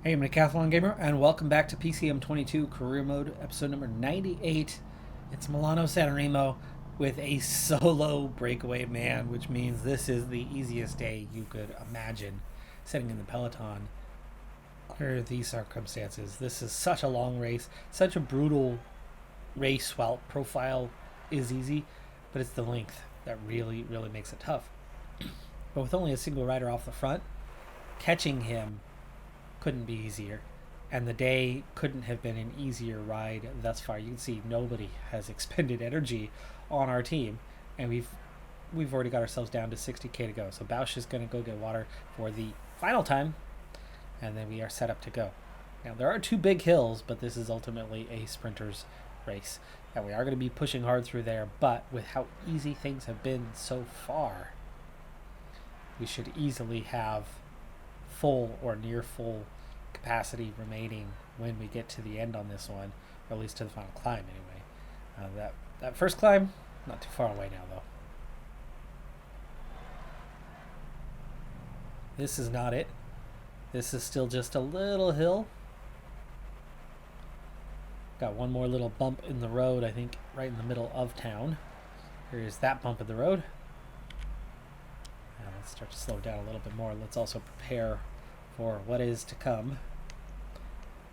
Hey, I'm Decathlon Gamer, and welcome back to PCM22 Career Mode, episode number 98. It's Milano-Sanremo with a solo breakaway man, which means this is the easiest day you could imagine sitting in the Peloton under these circumstances. This is such a long race, such a brutal race while profile is easy, but it's the length that really makes it tough. But with only a single rider off the front, catching him couldn't be easier, and the day couldn't have been an easier ride thus far. You can see nobody has expended energy on our team, and we've already got ourselves down to 60k to go. So Bausch is going to go get water for the final time, and then we are set up to go. Now there are two big hills, but this is ultimately a sprinter's race, and we are going to be pushing hard through there. But with how easy things have been so far, we should easily have full or near full capacity remaining when we get to the end on this one, or at least to the final climb anyway. That first climb, not too far away now though. This is not it. This is still just a little hill. Got one more little bump in the road, I think, right in the middle of town. Here's that bump in the road. Now let's start to slow down a little bit more. Let's also prepare for what is to come.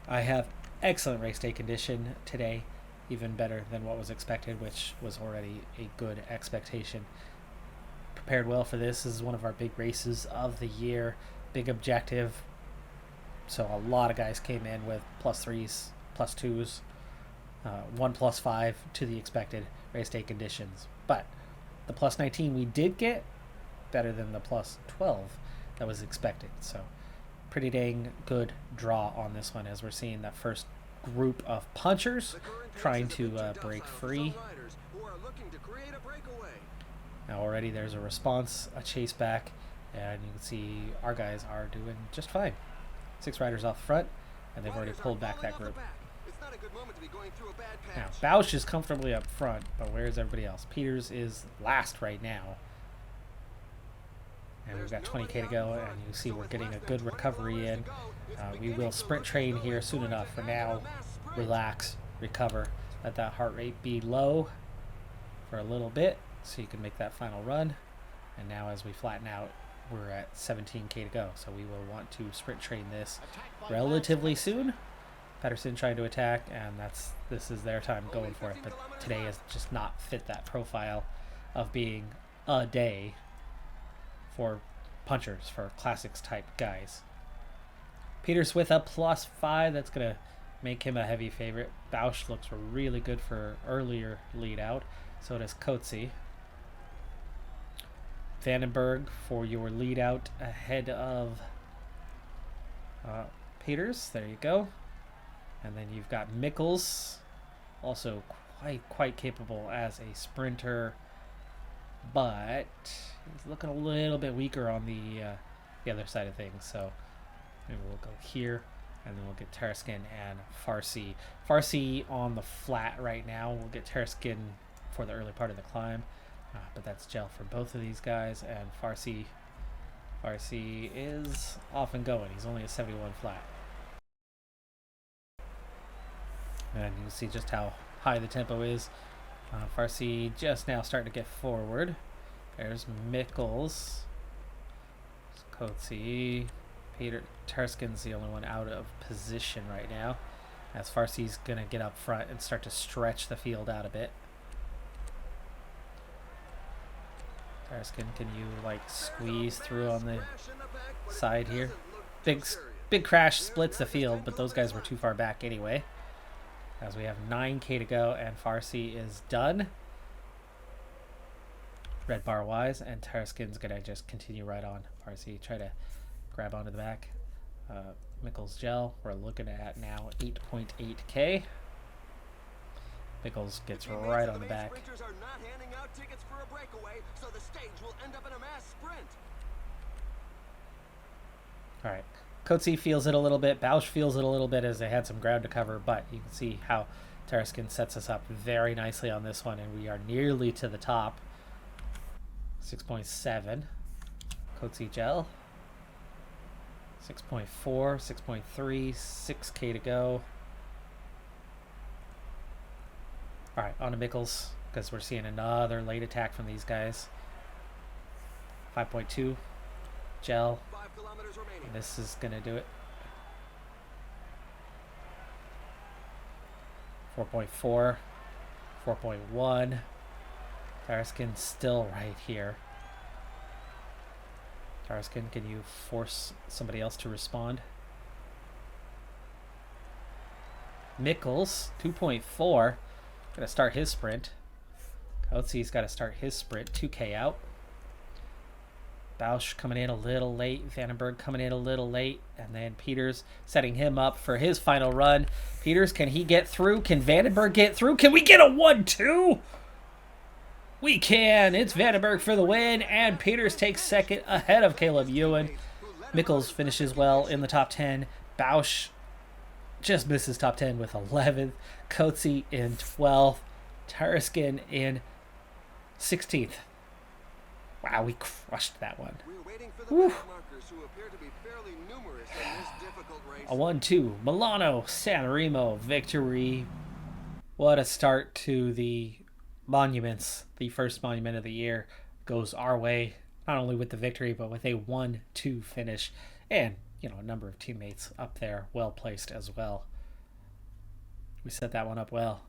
I have excellent race day condition today, even better than what was expected, which was already a good expectation. Prepared well for this. This is one of our big races of the year, big objective. So a lot of guys came in with +3s, +2s, 1 +5 to the expected race day conditions. But the +19 we did get better than the +12 that was expected. So pretty dang good draw on this one, as we're seeing that first group of punchers trying to break free. Now already there's a response, a chase back, and you can see our guys are doing just fine. 6 riders off the front, and they've already pulled back that group. Now Bausch is comfortably up front, but where's everybody else? Peters is last right now. And we've got 20k to go, and you see we're getting a good recovery in. We will sprint train here soon enough. For now, relax, recover, let that heart rate be low for a little bit so you can make that final run. And now as we flatten out, we're at 17k to go, so we will want to sprint train this relatively soon. Pedersen trying to attack, and this is their time going for it, but today has just not fit that profile of being a day for punchers, for classics type guys. Peters with a +5, that's going to make him a heavy favorite. Bausch looks really good for earlier lead out, so does Coetzee. Vandenberg for your lead out ahead of Peters, there you go. And then you've got Mikkels, also quite capable as a sprinter, but he's looking a little bit weaker on the other side of things. So maybe we'll go here, and then we'll get Taraskin and Farsi. Farsi on the flat right now. We'll get Taraskin for the early part of the climb, but that's gel for both of these guys. And Farsi is off and going. He's only a 71 flat. And you can see just how high the tempo is. Farsi just now starting to get forward. There's Mikkels. Coetzee. Peter Tarskin's the only one out of position right now, as Farsi's going to get up front and start to stretch the field out a bit. Tarskin, can you like squeeze through on the side here? Big crash splits the field, but those guys were too far back anyway. As we have 9k to go, and Farsi is done. Red bar wise, and Taraskin's gonna just continue right on. Farsi try to grab onto the back. Mikkels gel, we're looking at now 8.8k. Mikkels gets right on the back. Alright. Coetzee feels it a little bit. Bausch feels it a little bit as they had some ground to cover, but you can see how Taraskin sets us up very nicely on this one, and we are nearly to the top. 6.7. Coetzee gel. 6.4, 6.3, 6K to go. All right, on to Mickles, because we're seeing another late attack from these guys. 5.2, gel. And this is going to do it. 4.4, 4.1. Taraskin still right here. Taraskin, can you force somebody else to respond? Mickles, 2.4. Got to start his sprint. Coates's got to start his sprint. 2K out. Bausch coming in a little late. Vandenberg coming in a little late. And then Peters setting him up for his final run. Peters, can he get through? Can Vandenberg get through? Can we get a 1-2? We can. It's Vandenberg for the win. And Peters takes second ahead of Caleb Ewan. Mickles finishes well in the top 10. Bausch just misses top 10 with 11th. Coates in 12th. Taraskin in 16th. Wow, we crushed that one. Woo. A 1-2 Milano-Sanremo victory. What a start to the monuments. The first monument of the year goes our way, not only with the victory, but with a 1-2 finish. And, you know, a number of teammates up there, well placed as well. We set that one up well.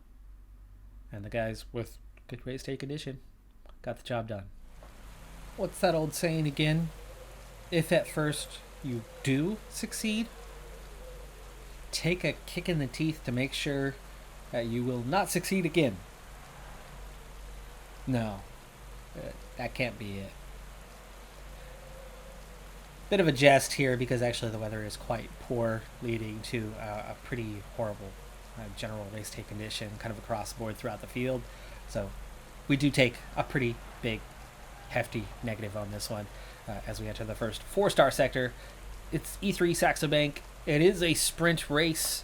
And the guys with good race day condition got the job done. What's that old saying again? If at first you do succeed, take a kick in the teeth to make sure that you will not succeed again. No, that can't be it. Bit of a jest here because actually the weather is quite poor, leading to a pretty horrible general race day condition kind of across the board throughout the field. So we do take a pretty big, hefty negative on this one as we enter the first 4-star sector. It's E3 Saxo Bank. It is a sprint race,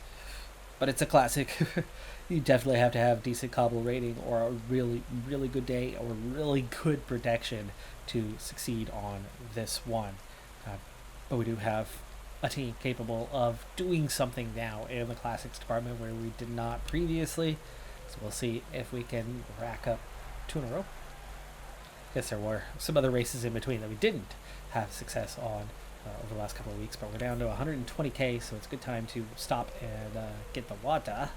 but it's a classic. You definitely have to have decent cobble rating or a really, really good day or really good protection to succeed on this one. But we do have a team capable of doing something now in the classics department where we did not previously. So we'll see if we can rack up 2 in a row. Yes, there were some other races in between that we didn't have success on over the last couple of weeks, but we're down to 120K, so it's a good time to stop and get the wata.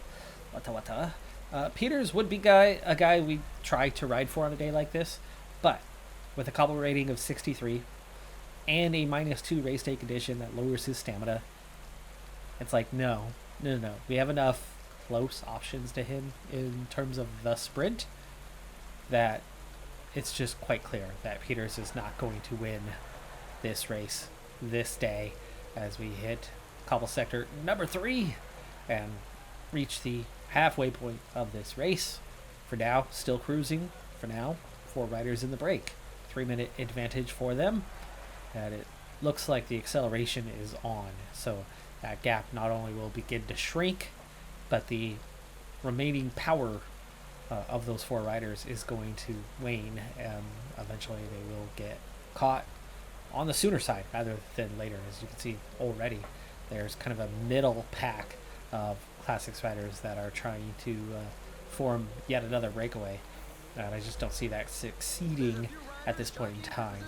Peters would be a guy we try to ride for on a day like this, but with a cobble rating of 63 and a -2 race day condition that lowers his stamina, it's like, no. We have enough close options to him in terms of the sprint that it's just quite clear that Peters is not going to win this race this day as we hit cobble sector number 3 and reach the halfway point of this race. For now, still cruising. For now, 4 riders in the break. 3-minute advantage for them. And it looks like the acceleration is on. So that gap not only will begin to shrink, but the remaining power of those 4 riders is going to wane, and eventually they will get caught on the sooner side rather than later. As you can see already, there's kind of a middle pack of classics riders that are trying to form yet another breakaway, and I just don't see that succeeding at this point in time.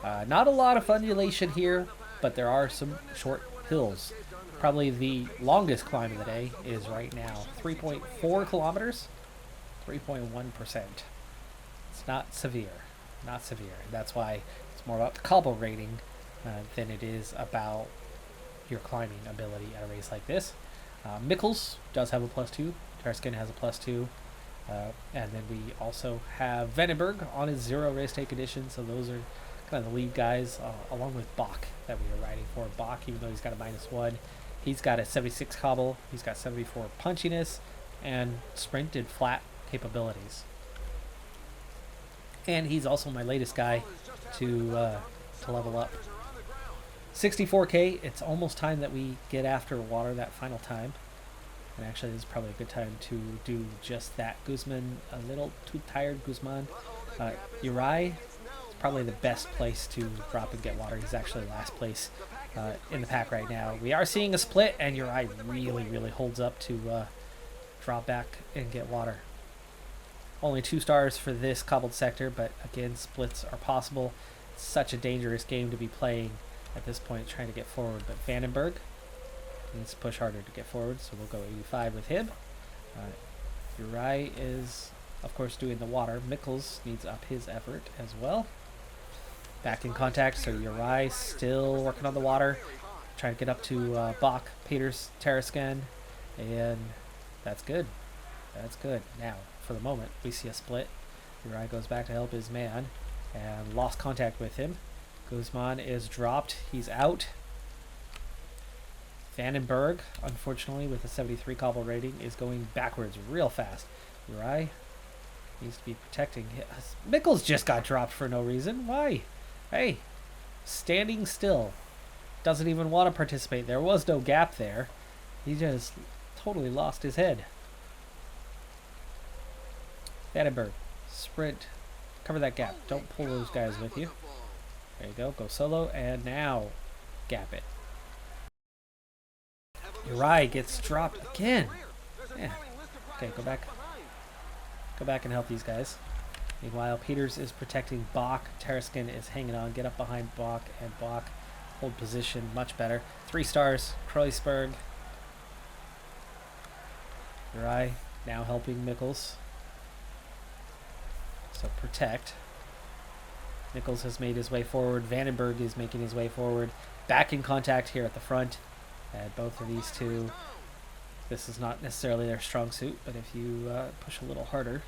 Not a lot of undulation here, but there are some short hills. Probably the longest climb of the day is right now 3.4 kilometers, 3.1%. It's not severe. That's why it's more about the cobble rating than it is about your climbing ability at a race like this. Mickles does have a +2. Taraskin has a +2. And then we also have Vandenberg on his 0 race day condition. So those are kind of the lead guys, along with Bach that we are riding for. Bach, even though he's got a -1, he's got a 76 cobble. He's got 74 punchiness and sprinted flat capabilities. And he's also my latest guy to level up. 64K, it's almost time that we get after water that final time. And actually, this is probably a good time to do just that. Guzman, a little too tired, Guzman. Uri is probably the best place to drop and get water. He's actually last place in the pack right now. We are seeing a split, and Uri really holds up to drop back and get water. Only 2 stars for this cobbled sector, but again, splits are possible. It's such a dangerous game to be playing at this point, trying to get forward. But Vandenberg needs to push harder to get forward, so we'll go 85 with him. Uri is, of course, doing the water. Mikkels needs up his effort as well. Back in contact, so Uri still working on the water. Trying to get up to Bach, Peters, Tarascan, and that's good. That's good. Now, for the moment, we see a split. Uri goes back to help his man and lost contact with him. Guzman is dropped. He's out. Vandenberg, unfortunately, with a 73 cobble rating, is going backwards real fast. Uri needs to be protecting. Mikkels just got dropped for no reason. Why? Hey, standing still. Doesn't even want to participate. There was no gap there. He just totally lost his head. Vandenberg, sprint. Cover that gap. Don't pull those guys with you. There you go. Go solo. And now, gap it. Uri gets dropped again. Yeah. Okay, go back. Go back and help these guys. Meanwhile, Peters is protecting Bach. Tarascan is hanging on. Get up behind Bach, and Bach hold position much better. 3 stars. Kreuzberg. Uri now helping Mikkels. So protect. Mikkels has made his way forward. Vandenberg is making his way forward. Back in contact here at the front. And both of these two, this is not necessarily their strong suit, but if you push a little harder,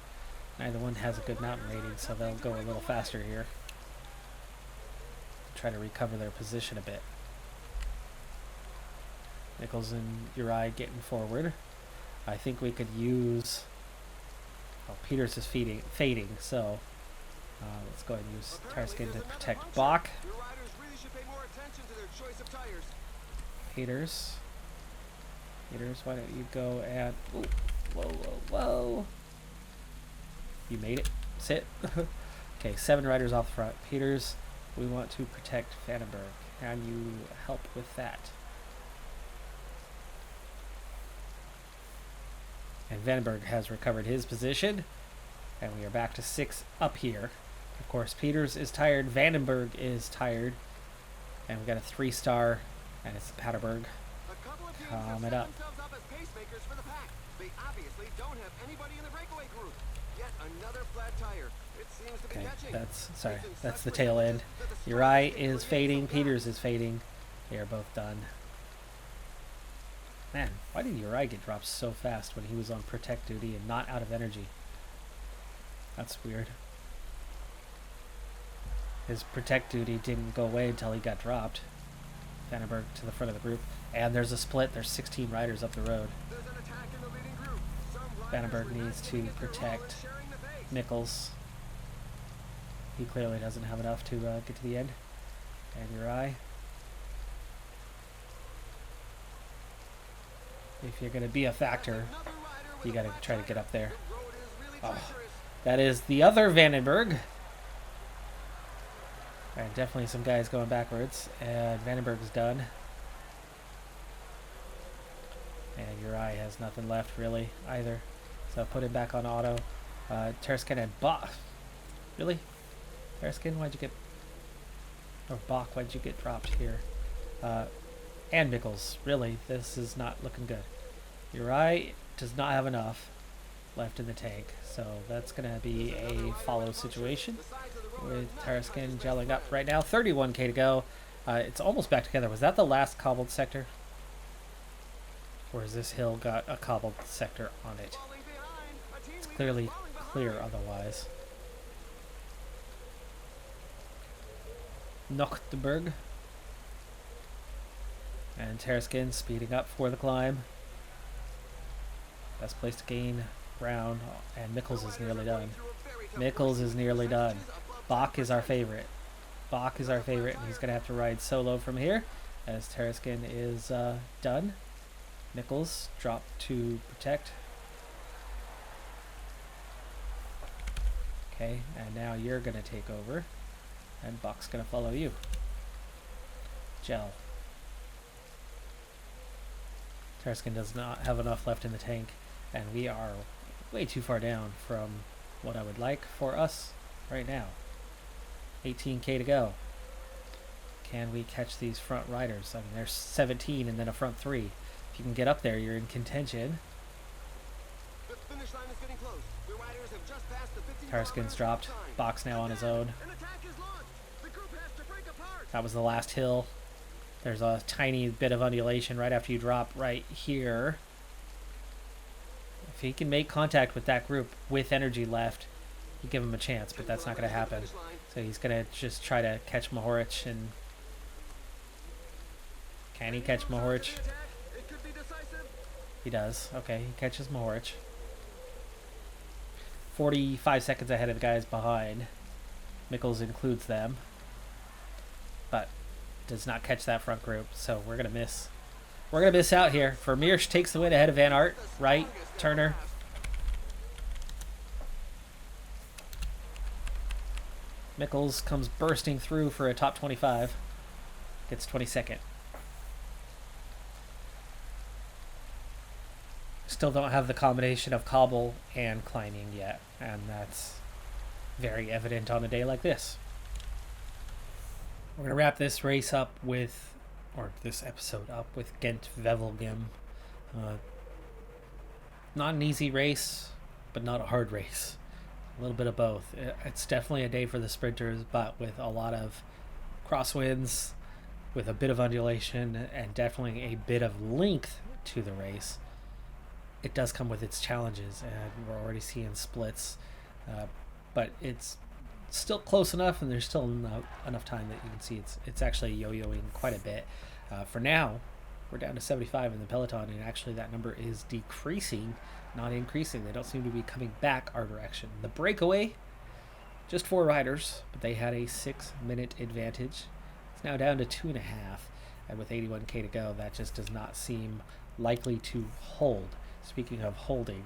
neither one has a good mountain rating, so they'll go a little faster here. Try to recover their position a bit. Mikkels and Uri getting forward. I think we could use... Oh, Peters is fading, so let's go ahead and use Tarascan to protect Bach. Peters, why don't you go and... Ooh, whoa. You made it. Sit. Okay, 7 riders off the front. Peters, we want to protect Vandenberg. Can you help with that? And Vandenberg has recovered his position. And we are back to 6 up here. Of course, Peters is tired. Vandenberg is tired. And we got a 3-star. And it's Paterberg. Calm it up. Okay, that's the tail end. Uri is fading. Peters is fading. They are both done. Man, why did Uri get dropped so fast when he was on protect duty and not out of energy? That's weird. His protect duty didn't go away until he got dropped. Vandenberg to the front of the group. And there's a split. There's 16 riders up the road. Vandenberg needs to protect Mikkels. He clearly doesn't have enough to get to the end. And Uri. If you're going to be a factor, you got to try to get up there. Oh, that is the other Vandenberg. And definitely some guys going backwards. And Vandenberg's done. And Uri has nothing left really either. So put him back on auto. Tarascan and Bach. Really? Tarascan, why'd you get... Or Bach, why'd you get dropped here? And Mikkels. Really, this is not looking good. Uri does not have enough left in the tank. So that's going to be a follow situation. With Tarascan gelling up right now. 31k to go. It's almost back together. Was that the last cobbled sector? Or has this hill got a cobbled sector on it? It's clearly clear otherwise. Nochterberg. And Tarascan speeding up for the climb. Best place to gain ground. And Mikkels is nearly done. Mikkels is nearly done. Bach is our favorite. Bach is our favorite, and he's going to have to ride solo from here as Tarascan is done. Mikkels dropped to protect. Okay, and now you're going to take over, and Bach's going to follow you. Gel. Tarskin does not have enough left in the tank, and we are way too far down from what I would like for us right now. 18k to go. Can we catch these front riders? I mean, there's 17 and then a front 3. If you can get up there, you're in contention. The finish line is getting close. The riders have just passed the 15 Tarskin's dropped. Box now on his own. An attack is launched. The group has to break apart. That was the last hill. There's a tiny bit of undulation right after you drop right here. If he can make contact with that group with energy left, you give him a chance, but that's not going to happen. So he's going to just try to catch Mohoric. And can he catch Mohoric? He does. Okay, he catches Mohoric. 45 seconds ahead of the guys behind. Mikkels includes them, but does not catch that front group, so we're going to miss. We're going to miss out here. Vermeersch takes the win ahead of Van Aert. Right, Turner. Mikkels comes bursting through for a top 25. Gets 22nd. Still don't have the combination of cobble and climbing yet, and that's very evident on a day like this. We're going to wrap this race up with, or this episode up with Ghent-Wevelgem. Not an easy race, but not a hard race. A little bit of both. It's definitely a day for the sprinters, but with a lot of crosswinds, with a bit of undulation, and definitely a bit of length to the race. It does come with its challenges, and we're already seeing splits, but it's still close enough, and there's still enough time that you can see it's actually yo-yoing quite a bit. For now, we're down to 75 in the Peloton, and actually that number is decreasing, not increasing. They don't seem to be coming back our direction. The breakaway, just 4 riders, but they had a 6-minute advantage. It's now down to 2.5, and with 81k to go, that just does not seem likely to hold. Speaking of holding,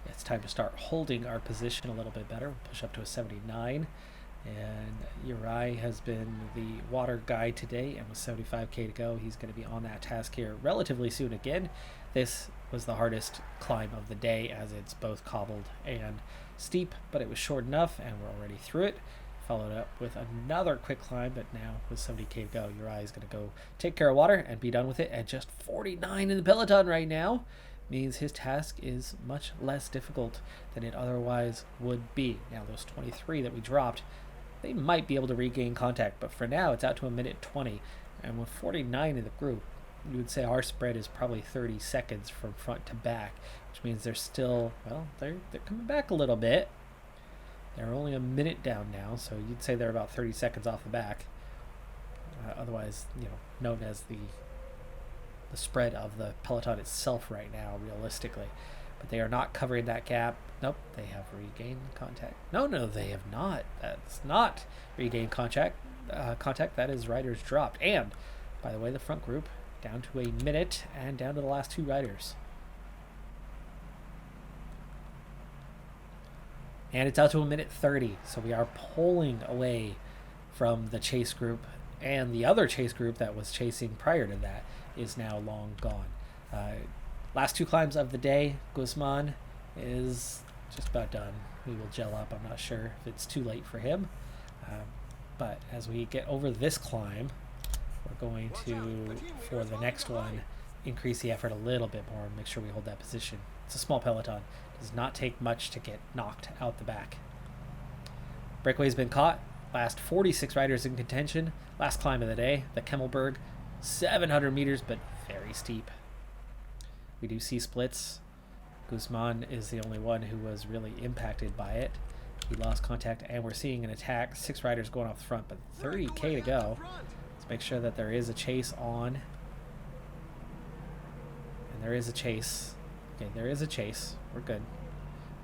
it's time to start holding our position a little bit better. We'll push up to a 79. And Uri has been the water guy today, and with 75k to go, he's going to be on that task here relatively soon again. This was the hardest climb of the day, as it's both cobbled and steep, but it was short enough, and we're already through it. Followed up with another quick climb, but now with 70k to go, Uri is going to go take care of water and be done with it. At just 49 in the Peloton right now, means his task is much less difficult than it otherwise would be. Now, those 23 that we dropped, they might be able to regain contact, but for now, it's out to a minute 20. And with 49 in the group, you would say our spread is probably 30 seconds from front to back, which means they're still, well, they're coming back a little bit. They're only a minute down now, so you'd say they're about 30 seconds off the back. Otherwise, known as the spread of the Peloton itself right now, realistically. But they are not covering that gap. Nope, they have regained contact. No, they have not. That's not regained contact. That is riders dropped. And, by the way, the front group down to a minute and down to the last 2 riders. And it's out to a minute 30, so we are pulling away from the chase group, and the other chase group that was chasing prior to that is now long gone. Last 2 climbs of the day, Guzman is just about done. We will gel up. I'm not sure if it's too late for him. But as we get over this climb, we're going to, for the next one, increase the effort a little bit more and make sure we hold that position. It's a small Peloton. It does not take much to get knocked out the back. Breakaway's been caught. Last 46 riders in contention. Last climb of the day, the Kemmelberg. 700 meters, but very steep. We do see splits. Guzman is the only one who was really impacted by it. He lost contact, and we're seeing an attack. 6 riders going off the front, but 30k to go. Let's make sure that there is a chase on. And there is a chase. Okay, there is a chase. We're good.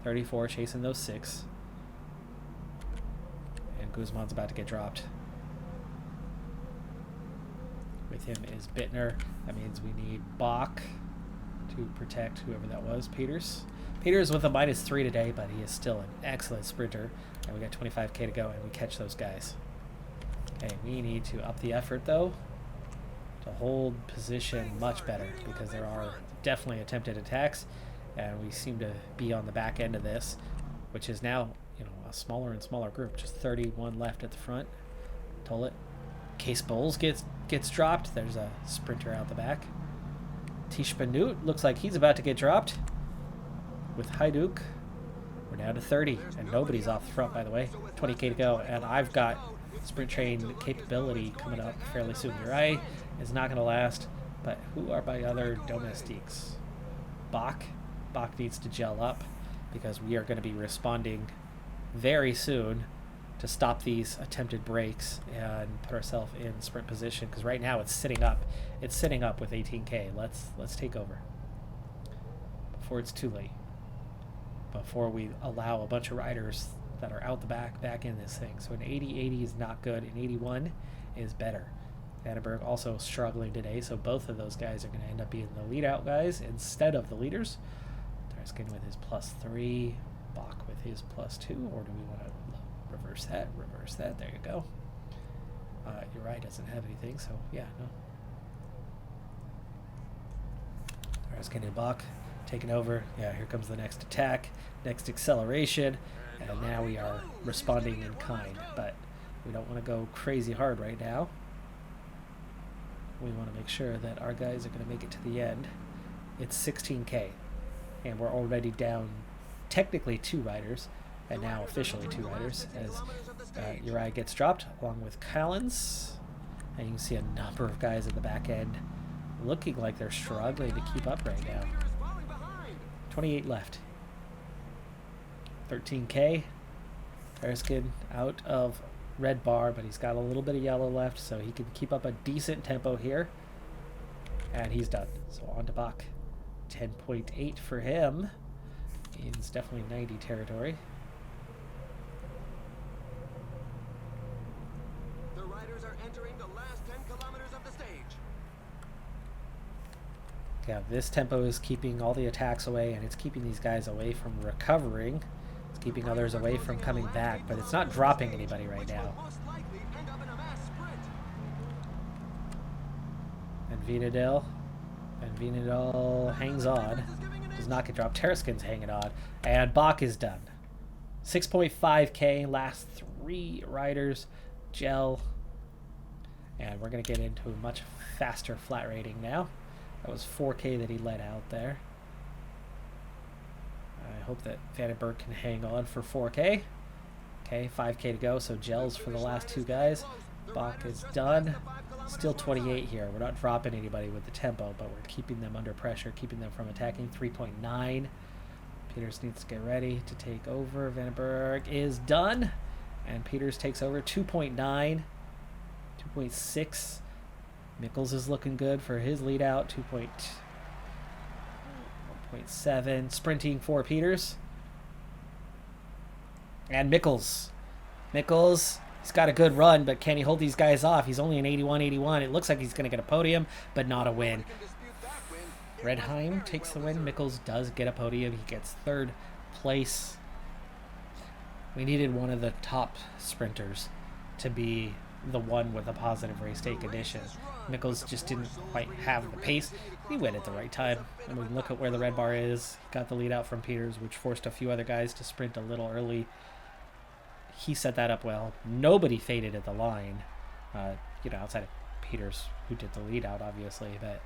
34 chasing those 6. And Guzman's about to get dropped. With him is Bittner. That means we need Bach to protect whoever that was. Peters with a -3 today, but he is still an excellent sprinter. And we got 25k to go, and we catch those guys. Okay, we need to up the effort, though. to hold position much better, because there are definitely attempted attacks, and we seem to be on the back end of this, which is now, a smaller and smaller group. Just 31 left at the front. Toll Case Bowles gets dropped. There's a sprinter out the back. Tishpanut looks like he's about to get dropped. With Hajduk, we're down to 30, and nobody's off the front, by the way. 20k to go, and I've got sprint train capability coming up fairly soon. Uri is not going to last, but who are my other domestiques? Bach needs to gel up, because we are going to be responding very soon to stop these attempted breaks and put ourselves in sprint position, because right now it's sitting up. It's sitting up with 18k. Let's take over before it's too late, before we allow a bunch of riders that are out the back in this thing. So an 80 is not good, an 81 is better. Vandenberg also struggling today, so both of those guys are going to end up being the lead out guys instead of the leaders. Tarskin with his +3, Bach with his +2, or do we want to reverse that? Reverse that, there you go. Uri doesn't have anything, so yeah, no. Tarskin and Bach taking over. Yeah, here comes the next attack, next acceleration, and now we are responding in kind, but we don't want to go crazy hard right now. We want to make sure that our guys are going to make it to the end. It's 16k, and we're already down technically 2 riders, and now officially 2 riders, as Uri gets dropped along with Collins, and you can see a number of guys at the back end looking like they're struggling to keep up right now. 28 left. 13k. Tarskin out of red bar, but he's got a little bit of yellow left, so he can keep up a decent tempo here, and he's done. So on to Bach. 10.8 for him. It's definitely 90 territory. The riders are entering the last 10 kilometers of the stage. Yeah, this tempo is keeping all the attacks away, and it's keeping these guys away from recovering. It's keeping others away from coming back, but it's not dropping anybody right now. And Vinadel hangs on. Does not get dropped. Tarskin's hanging on. And Bach is done. 6.5k, last 3 riders. Gel. And we're going to get into a much faster flat rating now. That was 4k that he let out there. I hope that Vandenberg can hang on for 4k. Okay, 5k to go, so Gel's for the last 2 guys. Bach is done. Still 28 here. We're not dropping anybody with the tempo, but we're keeping them under pressure, keeping them from attacking. 3.9. Peters needs to get ready to take over. Vandenberg is done, and Peters takes over. 2.9. 2.6. Mickles is looking good for his lead out. 2.7. Sprinting for Peters. And Mickles. He's got a good run, but can he hold these guys off? He's only an 81. It looks like he's going to get a podium, but not a win. Redheim takes the win. Mickles does get a podium. He gets 3rd place. We needed one of the top sprinters to be the one with a positive race day condition. Mickles just didn't quite have the pace. He went at the right time. I mean, look at where the red bar is. He got the lead out from Peters, which forced a few other guys to sprint a little early. He set that up well. Nobody faded at the line, outside of Peters, who did the lead out, obviously, but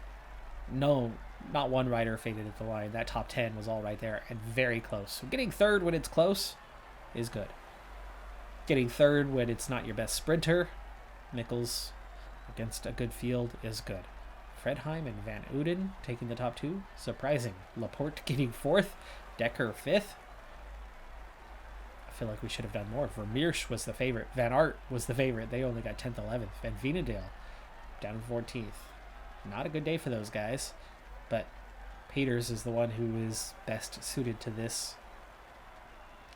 no, not one rider faded at the line. That top 10 was all right there and very close. So getting 3rd when it's close is good. Getting 3rd when it's not your best sprinter, Mickles, against a good field is good. Fredheim and Van Uden taking the top 2. Surprising. Laporte getting 4th. Decker 5th. I feel like we should have done more. Vermeersch was the favorite. Van Aert was the favorite. They only got 10th, 11th. Van Veenendaal down 14th. Not a good day for those guys, but Peters is the one who is best suited to this,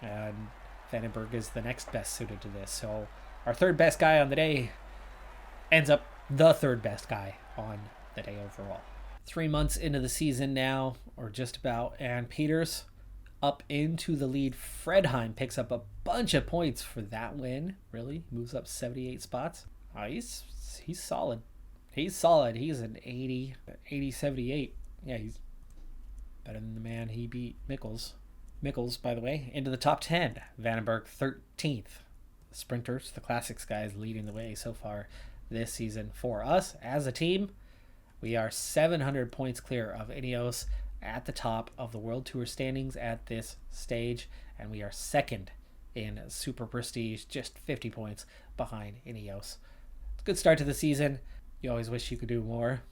and Vandenberg is the next best suited to this. So our 3rd best guy on the day ends up the 3rd best guy on the day overall. 3 months into the season now, or just about, and Peters up into the lead. Fredheim picks up a bunch of points for that win. Really moves up 78 spots. He's solid. He's solid. He's an 80, 78. Yeah, he's better than the man he beat, Mikkels. Mikkels, by the way, into the top 10. Vandenberg 13th. The sprinters, the classics guys leading the way so far this season for us as a team. We are 700 points clear of Ineos at the top of the World Tour standings at this stage, and we are second in Super Prestige, just 50 points behind Ineos. It's a good start to the season. You always wish you could do more.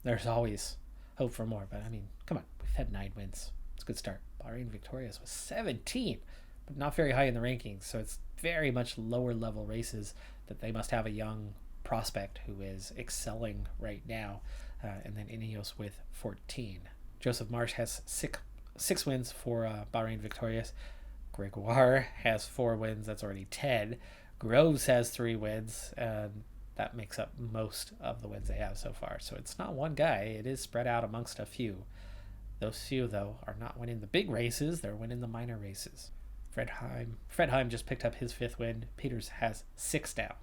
There's always hope for more, but I mean, come on, we've had 9 wins. It's a good start. Bahrain Victorious was 17, but not very high in the rankings, so it's very much lower level races that they must have a young prospect who is excelling right now, and then Ineos with 14. Joseph Marsh has six wins for Bahrain Victorious. Gregoire has 4 wins. That's already 10. Groves has 3 wins, and that makes up most of the wins they have so far. So it's not one guy. It is spread out amongst a few. Those few, though, are not winning the big races. They're winning the minor races. Fred Heim just picked up his 5th win. Peters has 6 now.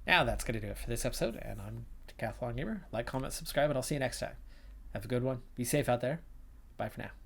Now that's going to do it for this episode, and I'm Decathlon Gamer. Like, comment, subscribe, and I'll see you next time. Have a good one. Be safe out there. Bye for now.